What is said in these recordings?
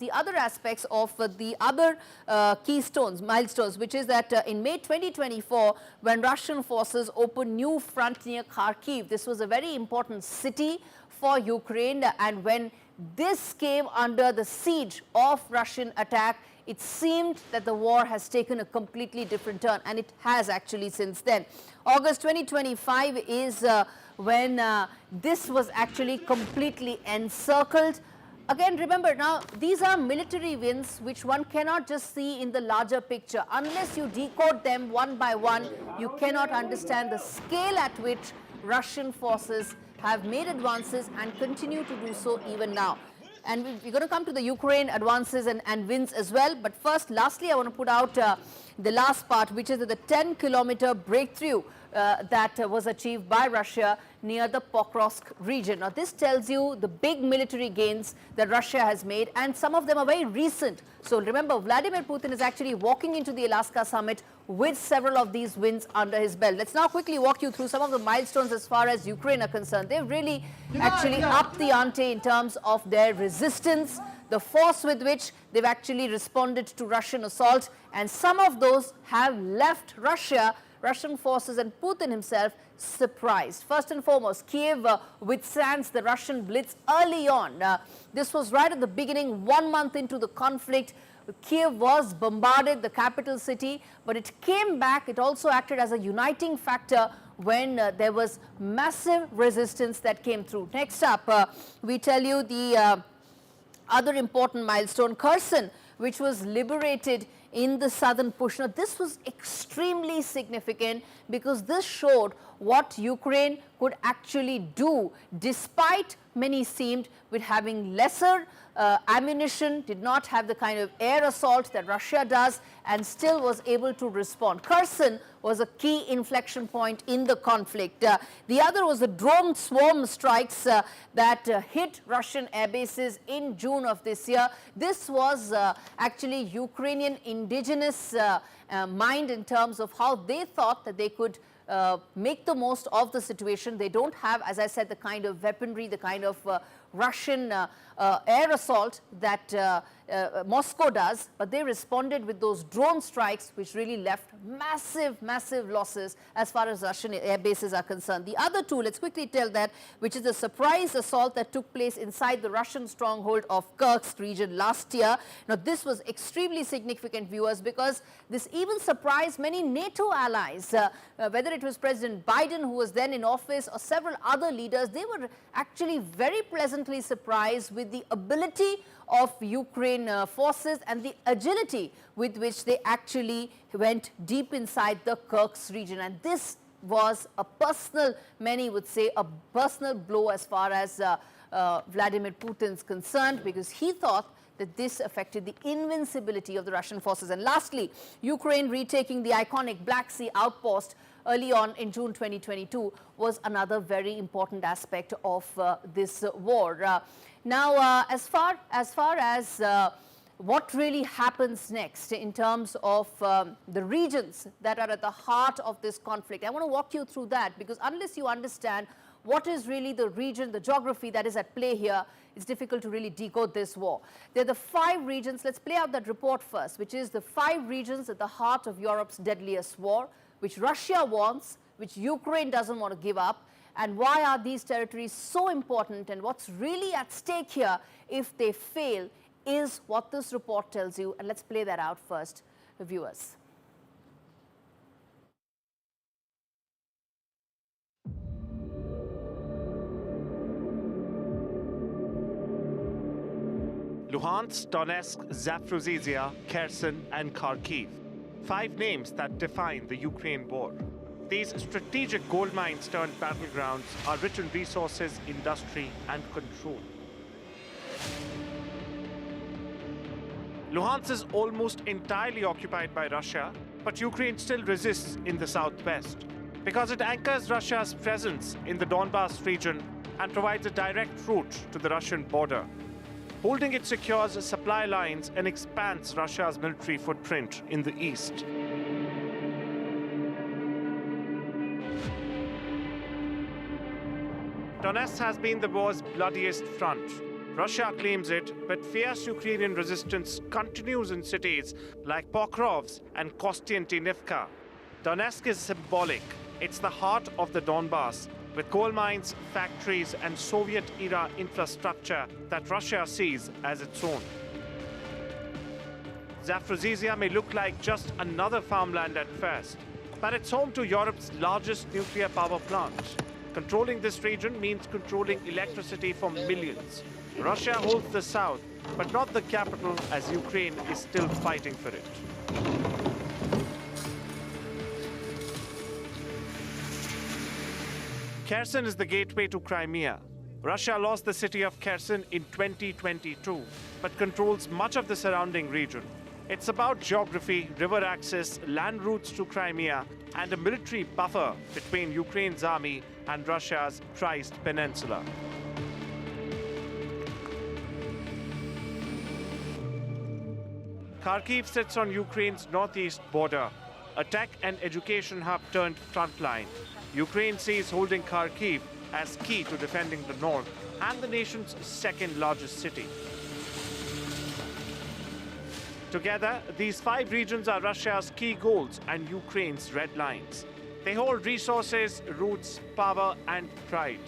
the other aspects of the other milestones, which is that in May 2024, when Russian forces opened new front near Kharkiv, this was a very important city for Ukraine, and when this came under the siege of Russian attack, it seemed that the war has taken a completely different turn, and it has actually since then. August 2025 is when this was actually completely encircled. Again, remember, now these are military wins which one cannot just see in the larger picture. Unless you decode them one by one, you cannot understand the scale at which Russian forces have made advances and continue to do so even now. And we're going to come to the Ukraine advances and wins as well. But first, lastly, I want to put out the last part, which is the 10-kilometer breakthrough that was achieved by Russia near the Pokrovsk region. Now, this tells you the big military gains that Russia has made, and some of them are very recent. So remember, Vladimir Putin is actually walking into the Alaska summit with several of these wins under his belt. Let's now quickly walk you through some of the milestones as far as Ukraine are concerned. They've really actually upped the ante in terms of their resistance, the force with which they've actually responded to Russian assault, and some of those have left Russian forces and Putin himself surprised. First and foremost, Kiev withstands the Russian blitz early on. This was right at the beginning, 1 month into the conflict. Kiev was bombarded, the capital city, but it came back. It also acted as a uniting factor when there was massive resistance that came through. Next up, we tell you the other important milestone, Kherson, which was liberated in the southern push. Now, this was extremely significant because this showed what Ukraine could actually do, despite many seemed with having lesser ammunition, did not have the kind of air assault that Russia does, and still was able to respond. Kherson was a key inflection point in the conflict. The other was the drone swarm strikes that hit Russian air bases in June of this year. This was actually Ukrainian indigenous mind in terms of how they thought that they could make the most of the situation. They don't have, as I said, the kind of weaponry, the kind of Russian air assault that Moscow does, but they responded with those drone strikes, which really left massive losses as far as Russian air bases are concerned. The other two, let's quickly tell that, which is the surprise assault that took place inside the Russian stronghold of Kursk region last year. Now, this was extremely significant, viewers, because this even surprised many NATO allies, whether it was President Biden, who was then in office, or several other leaders. They were actually very pleasantly surprised with the ability of Ukraine forces and the agility with which they actually went deep inside the Kursk region. And this was a personal, many would say, a personal blow as far as Vladimir Putin is concerned, because he thought that this affected the invincibility of the Russian forces. And lastly, Ukraine retaking the iconic Black Sea outpost early on in June 2022 was another very important aspect of this war. Now, as far as what really happens next in terms of the regions that are at the heart of this conflict, I want to walk you through that, because unless you understand what is really the region, the geography that is at play here, it's difficult to really decode this war. There are the 5 regions. Let's play out that report first, which is the 5 regions at the heart of Europe's deadliest war, which Russia wants, which Ukraine doesn't want to give up. And why are these territories so important, and what's really at stake here if they fail is what this report tells you. And let's play that out first, viewers. Luhansk, Donetsk, Zaporizhzhia, Kherson, and Kharkiv. 5 names that define the Ukraine war. These strategic gold mines turned battlegrounds are rich in resources, industry, and control. Luhansk is almost entirely occupied by Russia, but Ukraine still resists in the southwest because it anchors Russia's presence in the Donbas region and provides a direct route to the Russian border. Holding it secures supply lines and expands Russia's military footprint in the east. Donetsk has been the war's bloodiest front. Russia claims it, but fierce Ukrainian resistance continues in cities like Pokrovsk and Kostiantynivka. Donetsk is symbolic. It's the heart of the Donbass, with coal mines, factories, and Soviet-era infrastructure that Russia sees as its own. Zaporizhzhia may look like just another farmland at first, but it's home to Europe's largest nuclear power plant. Controlling this region means controlling electricity for millions. Russia holds the south, but not the capital, as Ukraine is still fighting for it. Kherson is the gateway to Crimea. Russia lost the city of Kherson in 2022, but controls much of the surrounding region. It's about geography, river access, land routes to Crimea, and a military buffer between Ukraine's army and Russia's prized peninsula. Kharkiv sits on Ukraine's northeast border, a tech and education hub turned frontline. Ukraine sees holding Kharkiv as key to defending the north and the nation's second largest city. Together, these 5 regions are Russia's key goals and Ukraine's red lines. They hold resources, roots, power, and pride.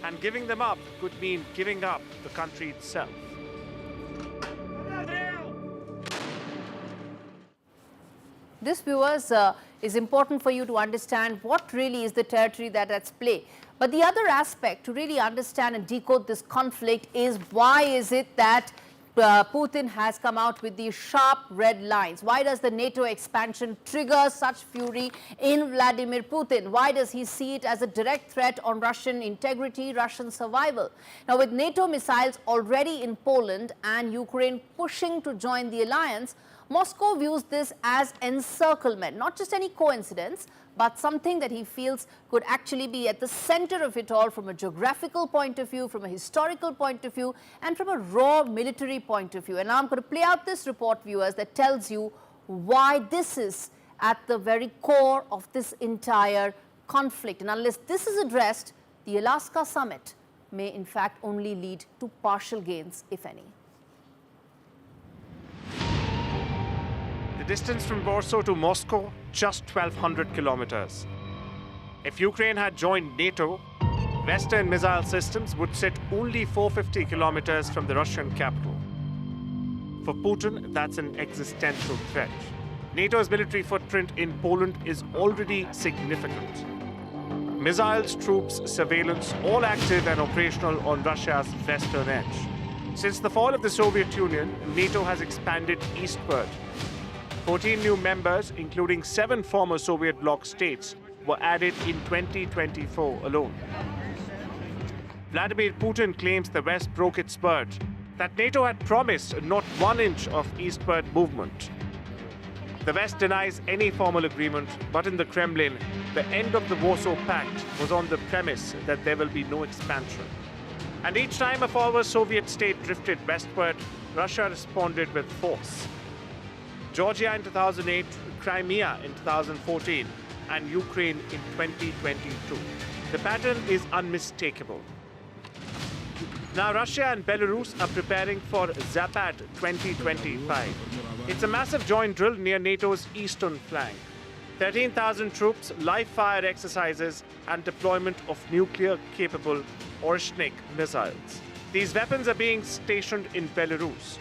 And giving them up could mean giving up the country itself. This, viewers, is important for you to understand what really is the territory that's at play. But the other aspect to really understand and decode this conflict is why is it that Putin has come out with these sharp red lines? Why does the NATO expansion trigger such fury in Vladimir Putin? Why does he see it as a direct threat on Russian integrity, Russian survival? Now, with NATO missiles already in Poland and Ukraine pushing to join the alliance, Moscow views this as encirclement, not just any coincidence, but something that he feels could actually be at the center of it all from a geographical point of view, from a historical point of view, and from a raw military point of view. And now I'm going to play out this report, viewers, that tells you why this is at the very core of this entire conflict. And unless this is addressed, the Alaska summit may in fact only lead to partial gains, if any. The distance from Warsaw to Moscow, just 1,200 kilometers. If Ukraine had joined NATO, Western missile systems would sit only 450 kilometers from the Russian capital. For Putin, that's an existential threat. NATO's military footprint in Poland is already significant. Missiles, troops, surveillance, all active and operational on Russia's western edge. Since the fall of the Soviet Union, NATO has expanded eastward. 14 new members, including 7 former Soviet bloc states, were added in 2024 alone. Vladimir Putin claims the West broke its word, that NATO had promised not 1 inch of eastward movement. The West denies any formal agreement, but in the Kremlin, the end of the Warsaw Pact was on the premise that there will be no expansion. And each time a former Soviet state drifted westward, Russia responded with force. Georgia in 2008, Crimea in 2014, and Ukraine in 2022. The pattern is unmistakable. Now Russia and Belarus are preparing for Zapad 2025. It's a massive joint drill near NATO's eastern flank. 13,000 troops, live fire exercises, and deployment of nuclear-capable Orshnik missiles. These weapons are being stationed in Belarus,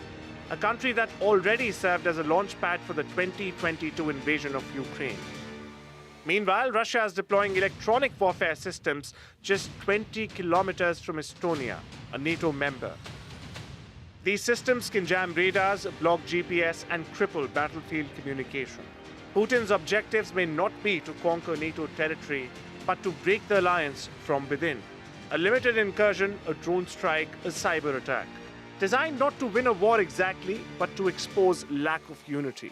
a country that already served as a launch pad for the 2022 invasion of Ukraine. Meanwhile, Russia is deploying electronic warfare systems just 20 kilometers from Estonia, a NATO member. These systems can jam radars, block GPS, and cripple battlefield communication. Putin's objectives may not be to conquer NATO territory, but to break the alliance from within. A limited incursion, a drone strike, a cyber attack. Designed not to win a war exactly, but to expose lack of unity.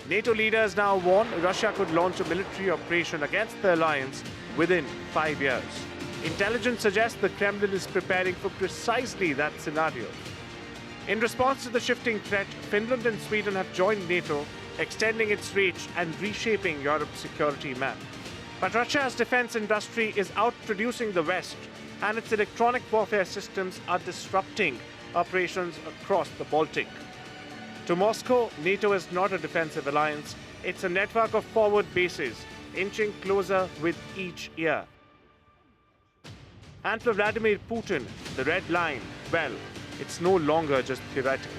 NATO leaders now warn Russia could launch a military operation against the alliance within 5 years. Intelligence suggests the Kremlin is preparing for precisely that scenario. In response to the shifting threat, Finland and Sweden have joined NATO, extending its reach and reshaping Europe's security map. But Russia's defense industry is outproducing the West, and its electronic warfare systems are disrupting operations across the Baltic. To Moscow, NATO is not a defensive alliance, it's a network of forward bases, inching closer with each year. And for Vladimir Putin, the red line, well, it's no longer just theoretical.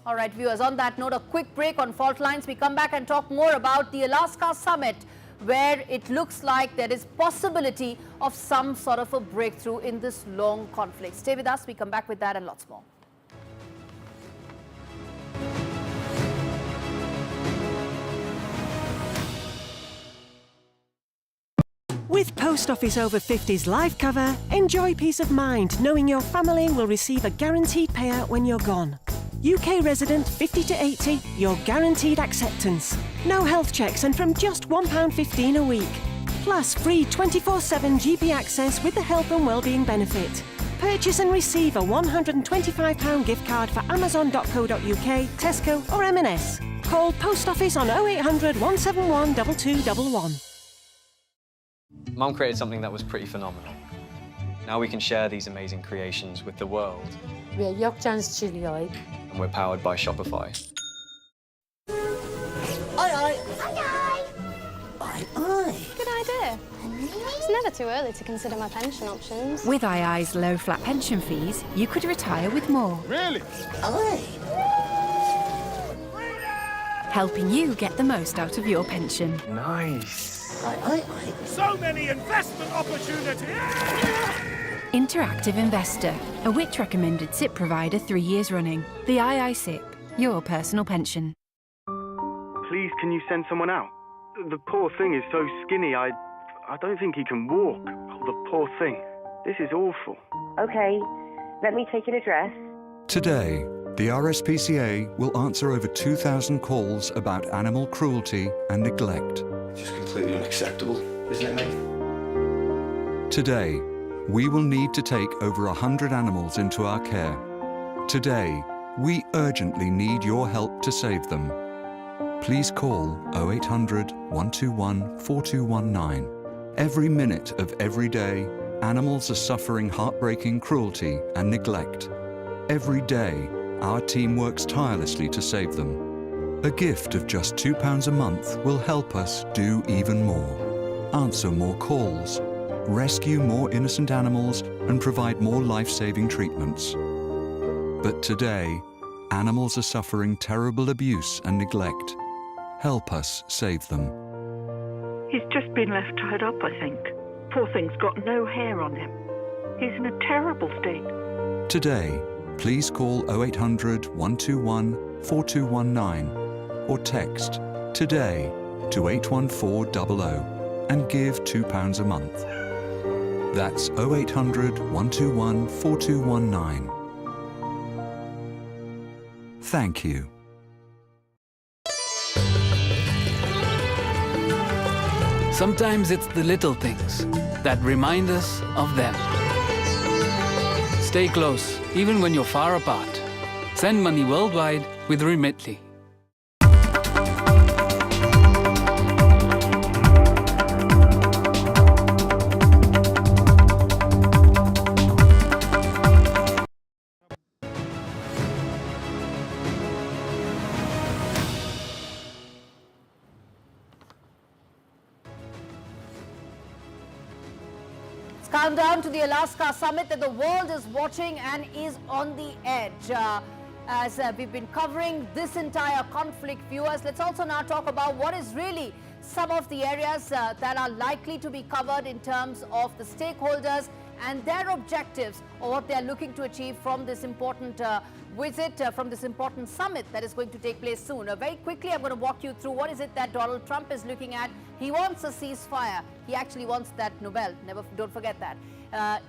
All right, viewers, on that note, a quick break on fault lines. We come back and talk more about the Alaska summit, where it looks like there is possibility of some sort of a breakthrough in this long conflict. Stay with us. We come back with that and lots more. With Post Office Over 50's life cover, enjoy peace of mind knowing your family will receive a guaranteed payout when you're gone. UK resident 50 to 80, you're guaranteed acceptance. No health checks and from just £1.15 a week. Plus free 24/7 GP access with the health and wellbeing benefit. Purchase and receive a £125 gift card for amazon.co.uk, Tesco or M&S. Call Post Office on 0800 171 2211. Mum created something that was pretty phenomenal. Now we can share these amazing creations with the world. Ve yok canınız çiliyor. And we're powered by Shopify. Aye. Good idea. It's never too early to consider my pension options. With II's low flat pension fees, you could retire with more. Really? Aye. Helping you get the most out of your pension. Nice. Aye. So many investment opportunities! Interactive Investor, a Which recommended SIP provider 3 years running. The II SIP, your personal pension. Please, can you send someone out? The poor thing is so skinny, I don't think he can walk. Oh, the poor thing. This is awful. Okay, let me take an address. Today, the RSPCA will answer over 2,000 calls about animal cruelty and neglect. It's just completely unacceptable, isn't it, mate? Today, we will need to take over 100 animals into our care. Today, we urgently need your help to save them. Please call 0800 121 4219. Every minute of every day, animals are suffering heartbreaking cruelty and neglect. Every day, our team works tirelessly to save them. A gift of just £2 a month will help us do even more. Answer more calls, rescue more innocent animals and provide more life-saving treatments. But today, animals are suffering terrible abuse and neglect. Help us save them. He's just been left tied up, I think. Poor thing's got no hair on him. He's in a terrible state. Today, please call 0800 121 4219 or text TODAY to 81400 and give £2 a month. That's 0800 121 4219. Thank you. Sometimes it's the little things that remind us of them. Stay close, even when you're far apart. Send money worldwide with Remitly. Countdown to the Alaska summit that the world is watching and is on the edge. As we've been covering this entire conflict, viewers, let's also now talk about what is really some of the areas that are likely to be covered in terms of the stakeholders and their objectives or what they are looking to achieve from this important visit, from this important summit that is going to take place soon. Very quickly, I'm going to walk you through what is it that Donald Trump is looking at. He wants a ceasefire. He actually wants that Nobel. Don't forget that.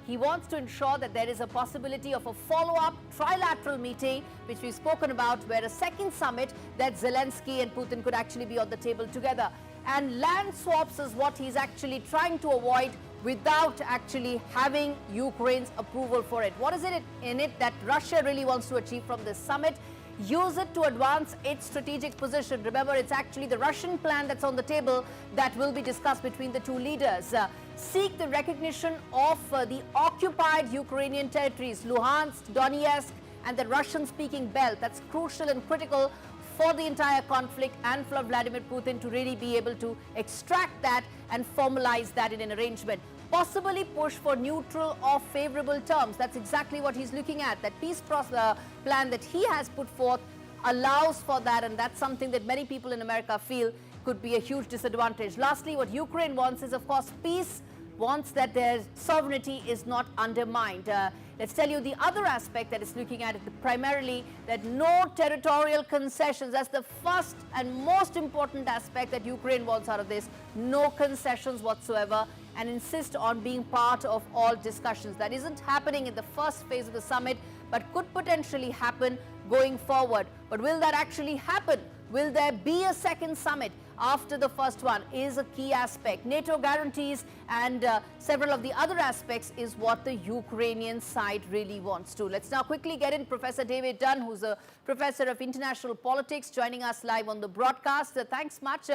He wants to ensure that there is a possibility of a follow-up trilateral meeting, which we've spoken about, where a second summit that Zelensky and Putin could actually be on the table together. And land swaps is what he's actually trying to avoid without actually having Ukraine's approval for it. What is it in it that Russia really wants to achieve from this summit? use it to advance its strategic position. Remember, it's actually the Russian plan that's on the table that will be discussed between the two leaders. Seek the recognition of the occupied Ukrainian territories, Luhansk, Donetsk, and the Russian-speaking belt. That's crucial and critical for the entire conflict and for Vladimir Putin to really be able to extract that and formalize that in an arrangement. Possibly push for neutral or favorable terms. That's exactly what he's looking at. That peace plan that he has put forth allows for that, and that's something that many people in America feel could be a huge disadvantage. Lastly, what Ukraine wants is, of course, peace, wants that their sovereignty is not undermined. Let's tell you the other aspect that is looking at it primarily, that no territorial concessions. That's the first and most important aspect that Ukraine wants out of this. No concessions whatsoever, and insist on being part of all discussions. That isn't happening in the first phase of the summit, but could potentially happen going forward. But will that actually happen? Will there be a second summit after the first one is a key aspect. NATO guarantees and several of the other aspects is what the Ukrainian side really wants to. Let's now quickly get in Professor David Dunn, who's a professor of international politics, joining us live on the broadcast. Thanks much,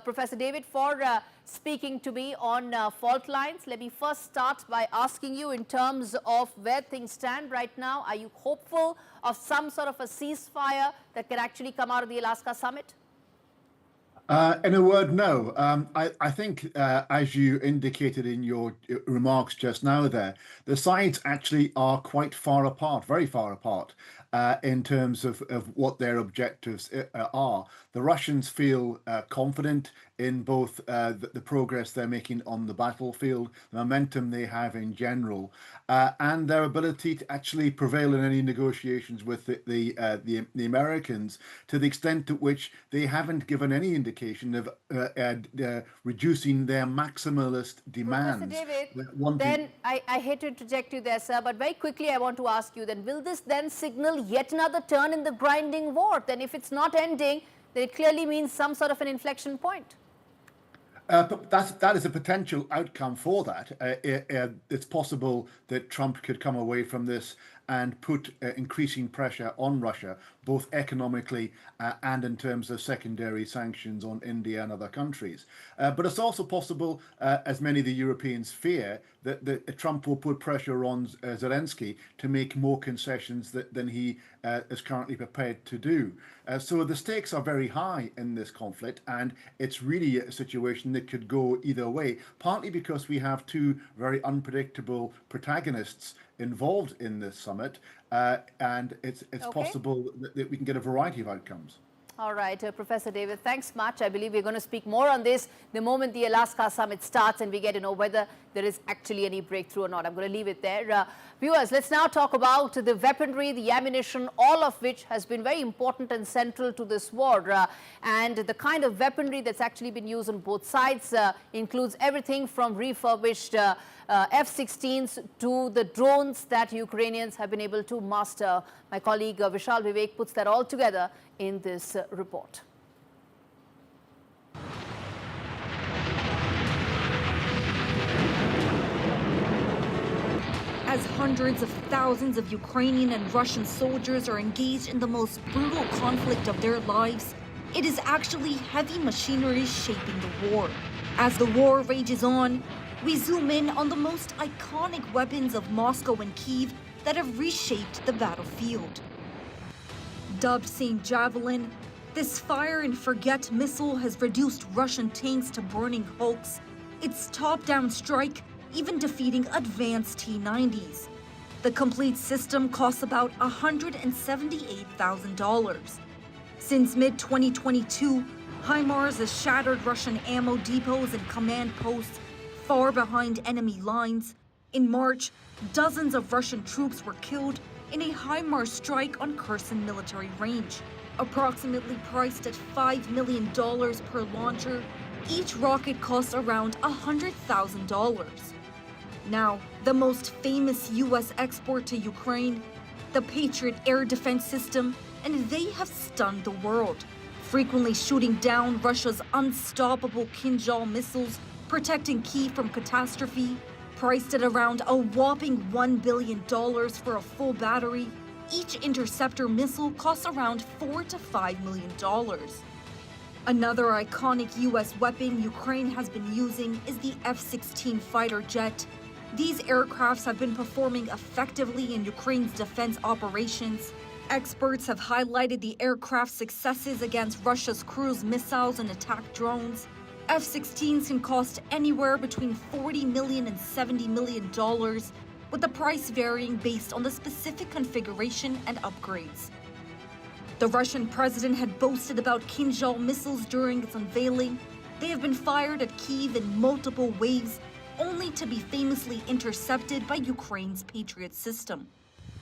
Professor David, for speaking to me on fault lines. Let me first start by asking you in terms of where things stand right now. Are you hopeful of some sort of a ceasefire that can actually come out of the Alaska summit? In a word, no. I think, as you indicated in your remarks just now there, the sides actually are quite far apart, very far apart, in terms of what their objectives are. The Russians feel confident in both the progress they're making on the battlefield, the momentum they have in general, and their ability to actually prevail in any negotiations with the Americans, to the extent to which they haven't given any indication of reducing their maximalist demands. Professor David, then I hate to interject you there, sir, but very quickly I want to ask you then, will this then signal yet another turn in the grinding war? Then if it's not ending, then it clearly means some sort of an inflection point. But that is a potential outcome for that. It's possible that Trump could come away from this and put increasing pressure on Russia, both economically and in terms of secondary sanctions on India and other countries. But it's also possible, as many of the Europeans fear, that Trump will put pressure on Zelensky to make more concessions than he is currently prepared to do. So the stakes are very high in this conflict, and it's really a situation that could go either way, partly because we have two very unpredictable protagonists involved in this summit, and it's possible that we can get a variety of outcomes. All right, Professor David, thanks much. I believe we're going to speak more on this the moment the Alaska summit starts and we get to know whether there is actually any breakthrough or not. I'm going to leave it there. Viewers, let's now talk about the weaponry, the ammunition, all of which has been very important and central to this war. And the kind of weaponry that's actually been used on both sides includes everything from refurbished F-16s to the drones that Ukrainians have been able to master. My colleague Vishal Vivek puts that all together in this report. As hundreds of thousands of Ukrainian and Russian soldiers are engaged in the most brutal conflict of their lives, it is actually heavy machinery shaping the war. As the war rages on, we zoom in on the most iconic weapons of Moscow and Kyiv that have reshaped the battlefield. Dubbed St. Javelin, this fire-and-forget missile has reduced Russian tanks to burning hulks, its top-down strike even defeating advanced T-90s. The complete system costs about $178,000. Since mid-2022, HIMARS has shattered Russian ammo depots and command posts far behind enemy lines. In March, dozens of Russian troops were killed in a HIMARS strike on Kherson military range. Approximately priced at $5 million per launcher, each rocket costs around $100,000. Now, the most famous U.S. export to Ukraine, the Patriot air defense system, and they have stunned the world, frequently shooting down Russia's unstoppable Kinzhal missiles, protecting Kyiv from catastrophe. Priced at around a whopping $1 billion for a full battery, each interceptor missile costs around $4 to $5 million. Another iconic U.S. weapon Ukraine has been using is the F-16 fighter jet. These aircrafts have been performing effectively in Ukraine's defense operations. Experts have highlighted the aircraft's successes against Russia's cruise missiles and attack drones. F-16s can cost anywhere between $40 million and $70 million, with the price varying based on the specific configuration and upgrades. The Russian president had boasted about Kinzhal missiles during its unveiling. They have been fired at Kyiv in multiple waves, only to be famously intercepted by Ukraine's Patriot system.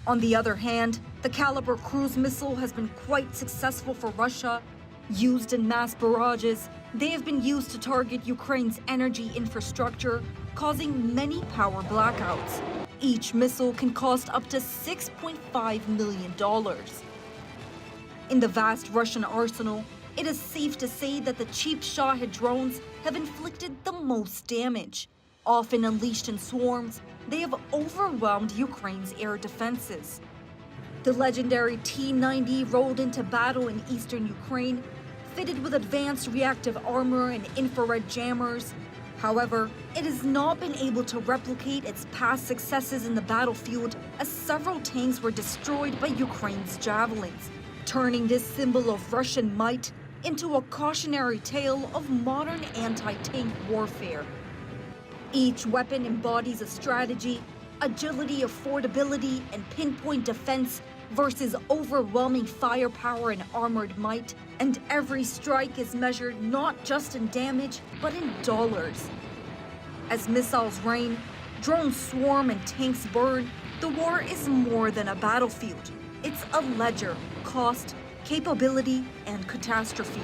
On the other hand, the Caliber cruise missile has been quite successful for Russia. Used in mass barrages, they have been used to target Ukraine's energy infrastructure, causing many power blackouts. Each missile can cost up to $6.5 million. In the vast Russian arsenal, it is safe to say that the cheap Shahed drones have inflicted the most damage. Often unleashed in swarms, they have overwhelmed Ukraine's air defenses. The legendary T-90 rolled into battle in eastern Ukraine, fitted with advanced reactive armor and infrared jammers. However, it has not been able to replicate its past successes in the battlefield, as several tanks were destroyed by Ukraine's javelins, turning this symbol of Russian might into a cautionary tale of modern anti-tank warfare. Each weapon embodies a strategy, agility, affordability, and pinpoint defense versus overwhelming firepower and armored might, and every strike is measured not just in damage, but in dollars. As missiles rain, drones swarm, and tanks burn, the war is more than a battlefield. It's a ledger, cost, capability, and catastrophe.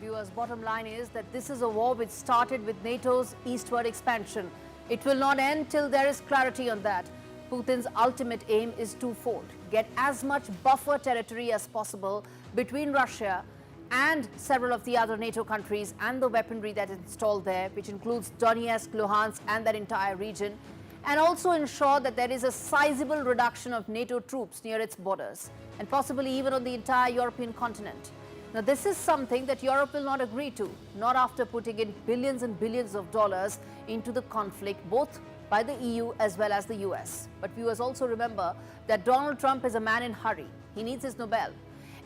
Viewers, bottom line is that this is a war which started with NATO's eastward expansion. It will not end till there is clarity on that. Putin's ultimate aim is twofold: get as much buffer territory as possible between Russia and several of the other NATO countries and the weaponry that is installed there, which includes Donetsk, Luhansk and that entire region, and also ensure that there is a sizable reduction of NATO troops near its borders and possibly even on the entire European continent. Now, this is something that Europe will not agree to, not after putting in billions and billions of dollars into the conflict, both by the EU as well as the US. But viewers, also remember that Donald Trump is a man in a hurry. He needs his Nobel.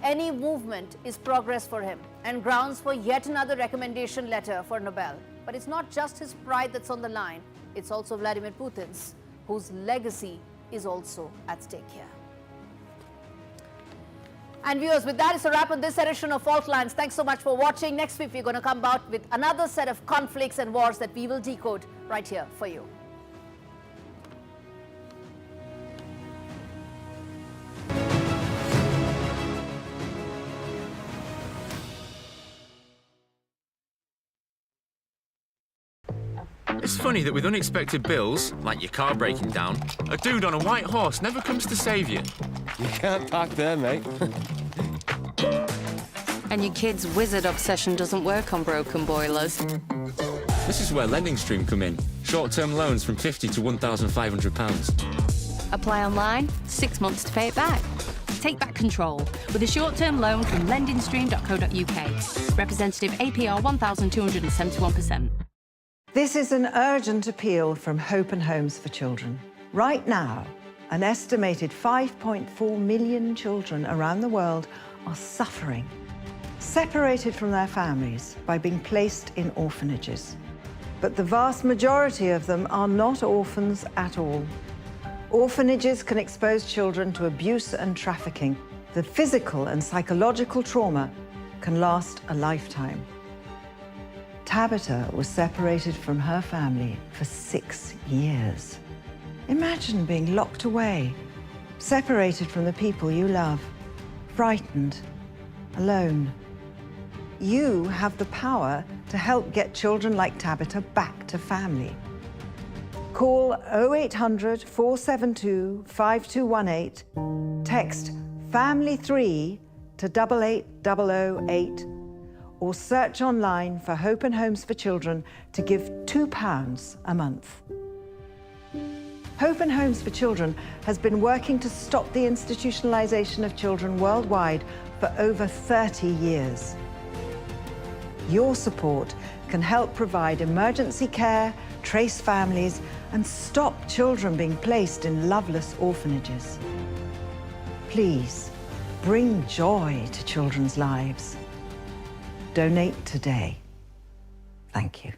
Any movement is progress for him and grounds for yet another recommendation letter for Nobel. But it's not just his pride that's on the line, it's also Vladimir Putin's, whose legacy is also at stake here. And viewers, with that, it's a wrap on this edition of Faultlines. Thanks so much for watching. Next week, we're going to come back with another set of conflicts and wars that we will decode right here for you. It's funny that with unexpected bills, like your car breaking down, a dude on a white horse never comes to save you. You can't park there, mate. And your kid's wizard obsession doesn't work on broken boilers. This is where Lending Stream come in. Short-term loans from £50 to £1,500. Apply online, 6 months to pay it back. Take back control with a short-term loan from lendingstream.co.uk. Representative APR 1,271%. This is an urgent appeal from Hope and Homes for Children. Right now, an estimated 5.4 million children around the world are suffering, separated from their families by being placed in orphanages. But the vast majority of them are not orphans at all. Orphanages can expose children to abuse and trafficking. The physical and psychological trauma can last a lifetime. Tabitha was separated from her family for 6 years. Imagine being locked away, separated from the people you love, frightened, alone. You have the power to help get children like Tabitha back to family. Call 0800 472 5218, text FAMILY3 to 88008, or search online for Hope and Homes for Children to give £2 a month. Hope and Homes for Children has been working to stop the institutionalization of children worldwide for over 30 years. Your support can help provide emergency care, trace families, and stop children being placed in loveless orphanages. Please, bring joy to children's lives. Donate today. Thank you.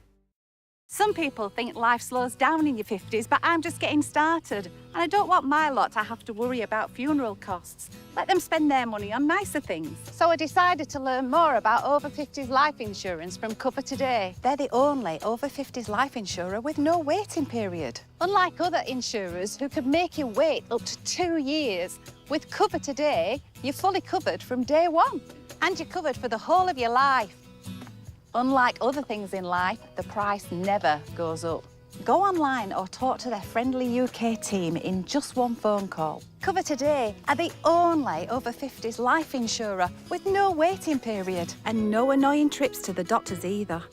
Some people think life slows down in your 50s, but I'm just getting started. And I don't want my lot to have to worry about funeral costs. Let them spend their money on nicer things. So I decided to learn more about over 50s life insurance from Cover Today. They're the only over 50s life insurer with no waiting period. Unlike other insurers who could make you wait up to 2 years, with Cover Today, you're fully covered from day one. And you're covered for the whole of your life. Unlike other things in life, the price never goes up. Go online or talk to their friendly UK team in just one phone call. Cover Today are the only over 50s life insurer with no waiting period. And no annoying trips to the doctors either.